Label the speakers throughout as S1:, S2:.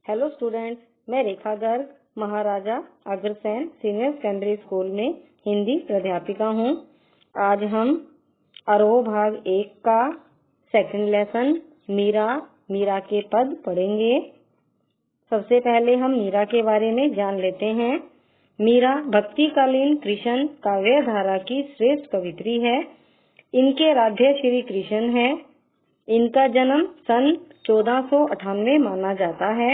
S1: Hello students, मैं रेखा Garg Maharaja Agrasen senior secondary school में हिंदी प्राध्यापिका हूँ। आज हम आरोह भाग 1 का सेकंड लेसन मीरा के पद पढ़ेंगे। सबसे पहले हम मीरा के बारे में जान लेते हैं। मीरा भक्तिकालीन कृष्ण काव्य धारा की श्रेष्ठ कवित्री है। इनके आराध्य श्री कृष्ण है। इनका जन्म सन 1498 माना जाता है।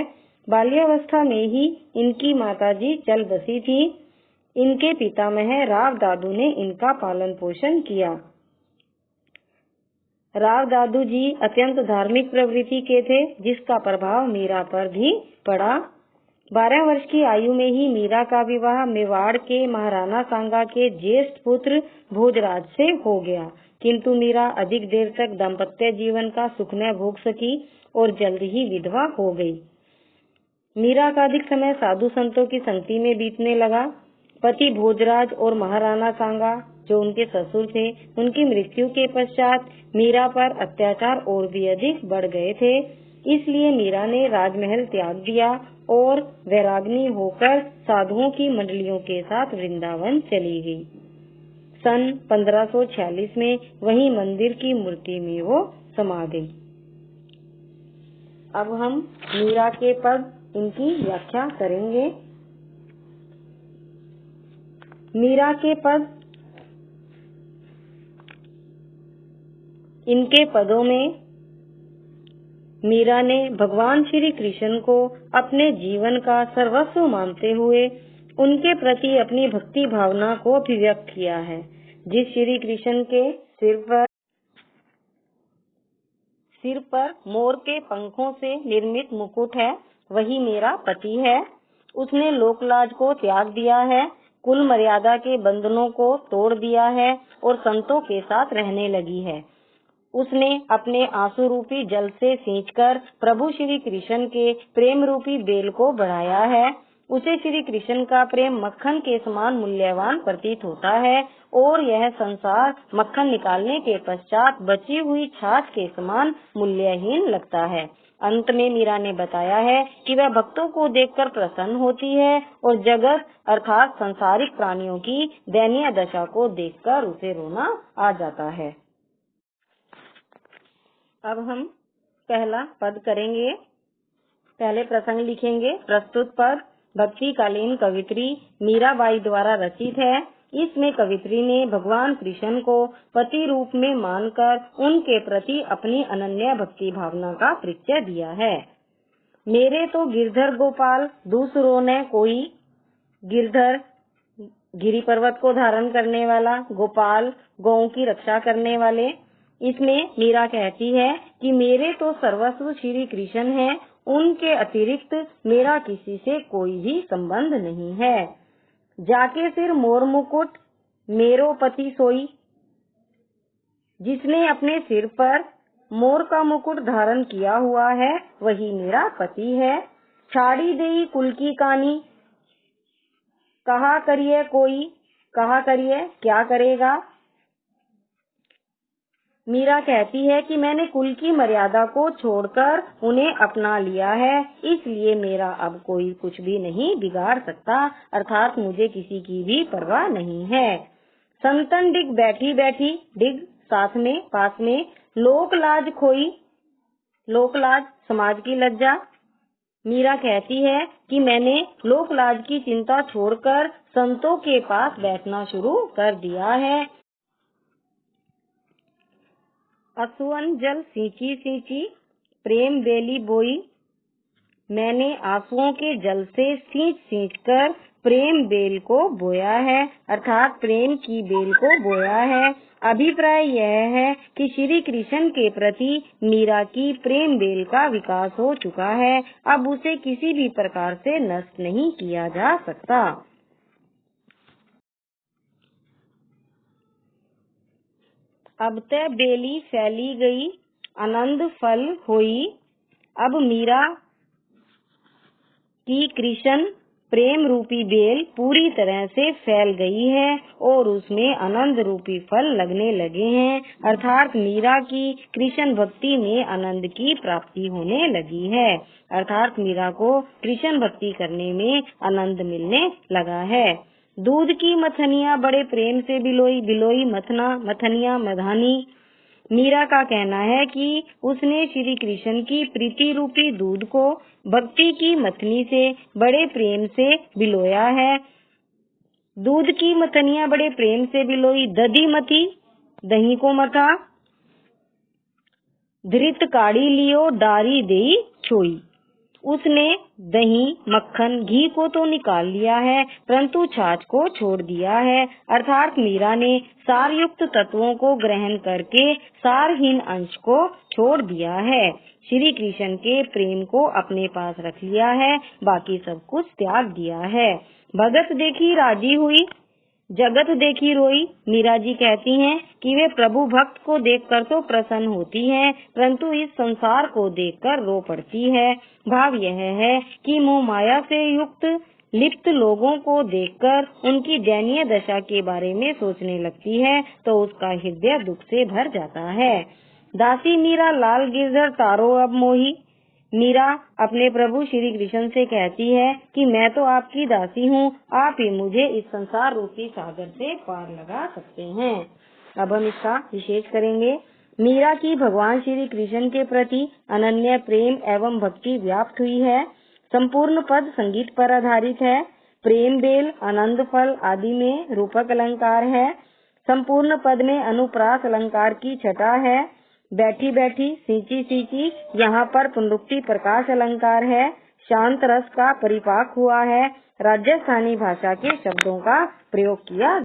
S1: बाल्यावस्था में ही इनकी माताजी चल बसी थी। इनके पितामह राव दादू ने इनका पालन पोषण किया। राव दादू जी अत्यंत धार्मिक प्रवृत्ति के थे, जिसका प्रभाव मीरा पर भी पड़ा। 12 वर्ष की आयु में ही मीरा का विवाह मेवाड़ के महाराणा सांगा के ज्येष्ठ पुत्र भोजराज से हो गया, किंतु मीरा अधिक देर तक दाम्पत्य जीवन का सुख न भोग सकी और जल्द ही विधवा हो गई। मीरा का अधिक समय साधु संतों की संगति में बीतने लगा। पति भोजराज और महाराणा सांगा, जो उनके ससुर थे, उनकी मृत्यु के पश्चात मीरा पर अत्याचार और भी अधिक बढ़ गए थे। इसलिए मीरा ने राजमहल त्याग दिया और वैराग्नी होकर साधुओं की मंडलियों के साथ वृंदावन चली गई। सन 1546 में वहीं मंदिर की मूर्ति में वो समा गई। अब हम मीरा के पद इनकी व्याख्या करेंगे। मीरा के पद, इनके पदों में मीरा ने भगवान श्री कृष्ण को अपने जीवन का सर्वस्व मानते हुए उनके प्रति अपनी भक्ति भावना को अभिव्यक्त किया है। जिस श्री कृष्ण के सिर पर मोर के पंखों से निर्मित मुकुट है, वही मेरा पति है। उसने लोकलाज को त्याग दिया है, कुल मर्यादा के बंधनों को तोड़ दिया है और संतों के साथ रहने लगी है। उसने अपने आंसू रूपी जल से सींचकर प्रभु श्री कृष्ण के प्रेम रूपी बेल को बढ़ाया है। उसे श्री कृष्ण का प्रेम मक्खन के समान मूल्यवान प्रतीत होता है और यह संसार मक्खन निकालने के पश्चात बची हुई छाछ के समान मूल्यहीन लगता है। अंत में मीरा ने बताया है कि वह भक्तों को देखकर प्रसन्न होती है और जगत अर्थात सांसारिक प्राणियों की दयनीय दशा को देखकर उसे रोना आ जाता है। अब हम पहला पद करेंगे। पहले प्रसंग लिखेंगे। प्रस्तुत पद भक्तिकालीन कवित्री मीराबाई द्वारा रचित है। इसमें कवित्री ने भगवान कृष्ण को पति रूप में मानकर उनके प्रति अपनी अनन्य भक्ति भावना का परिचय दिया है। मेरे तो गिरधर गोपाल, दूसरों ने कोई। गिरधर गिरी पर्वत को धारण करने वाला, गोपाल गौओं की रक्षा करने वाले। इसमें मीरा कहती है कि मेरे तो सर्वस्व श्री कृष्ण है, उनके अतिरिक्त मेरा किसी से कोई भी संबंध नहीं है। जाके सिर मोर मुकुट मेरो पति सोई। जिसने अपने सिर पर मोर का मुकुट धारण किया हुआ है, वही मेरा पति है। छाड़ी देई कुल की कानी, कहा करिए कोई, कहा करिए क्या करेगा। मीरा कहती है कि मैंने कुल की मर्यादा को छोड़कर उन्हें अपना लिया है, इसलिए मेरा अब कोई कुछ भी नहीं बिगाड़ सकता, अर्थात मुझे किसी की भी परवाह नहीं है। संतन डिग बैठी बैठी, डिग साथ में पास में, लोक लाज खोई। लोक लाज समाज की लज्जा। मीरा कहती है कि मैंने लोक लाज की चिंता छोड़कर संतों के पास बैठना शुरू कर दिया है। असुअन जल सींची सींची, प्रेम बेली बोई। मैंने आंसुओं के जल से सींच सींच कर प्रेम बेल को बोया है, अर्थात प्रेम की बेल को बोया है। अभिप्राय यह है कि श्री कृष्ण के प्रति मीरा की प्रेम बेल का विकास हो चुका है, अब उसे किसी भी प्रकार से नष्ट नहीं किया जा सकता। अब ते बेली फैली गई, आनंद फल हुई। अब मीरा की कृष्ण प्रेम रूपी बेल पूरी तरह से फैल गई है और उसमें आनंद रूपी फल लगने लगे हैं, अर्थात मीरा की कृष्ण भक्ति में आनंद की प्राप्ति होने लगी है। अर्थात मीरा को कृष्ण भक्ति करने में आनंद मिलने लगा है। दूध की मथनियाँ बड़े प्रेम से बिलोई, बिलोई मथना, मथनियाँ मधानी। मीरा का कहना है कि उसने श्री कृष्ण की प्रीति रूपी दूध को भक्ति की मथनी से बड़े प्रेम से बिलोया है। दूध की मथनियाँ बड़े प्रेम से बिलोई, दधी मथी, दही को मथा, धृत काढ़ी लियो डारी देई छोई। उसने दही, मक्खन, घी को तो निकाल लिया है, परंतु छाछ को छोड़ दिया है। अर्थात मीरा ने सारयुक्त तत्वों को ग्रहण करके सारहीन अंश को छोड़ दिया है। श्री कृष्ण के प्रेम को अपने पास रख लिया है, बाकी सब कुछ त्याग दिया है। भगत देखी राजी हुई, जगत देखी रोई। मीरा जी कहती हैं कि वे प्रभु भक्त को देखकर तो प्रसन्न होती हैं, परंतु इस संसार को देखकर रो पड़ती है। भाव यह है कि मोह माया से युक्त लिप्त लोगों को देखकर उनकी दयनीय दशा के बारे में सोचने लगती है तो उसका हृदय दुख से भर जाता है। दासी मीरा लाल गिरधर तारो अब मोही। मीरा अपने प्रभु श्री कृष्ण से कहती है कि मैं तो आपकी दासी हूँ, आप ही मुझे इस संसार रूपी सागर से पार लगा सकते हैं। अब हम इसका विशेष करेंगे। मीरा की भगवान श्री कृष्ण के प्रति अनन्य प्रेम एवं भक्ति व्याप्त हुई है। संपूर्ण पद संगीत पर आधारित है। प्रेम बेल, आनंद फल आदि में रूपक अलंकार है। संपूर्ण पद में अनुप्रास अलंकार की छटा है। बैठी बैठी, सींची सींची, यहाँ पर पुनरुक्ति प्रकाश अलंकार है। शांत रस का परिपाक हुआ है। राजस्थानी भाषा के शब्दों का प्रयोग किया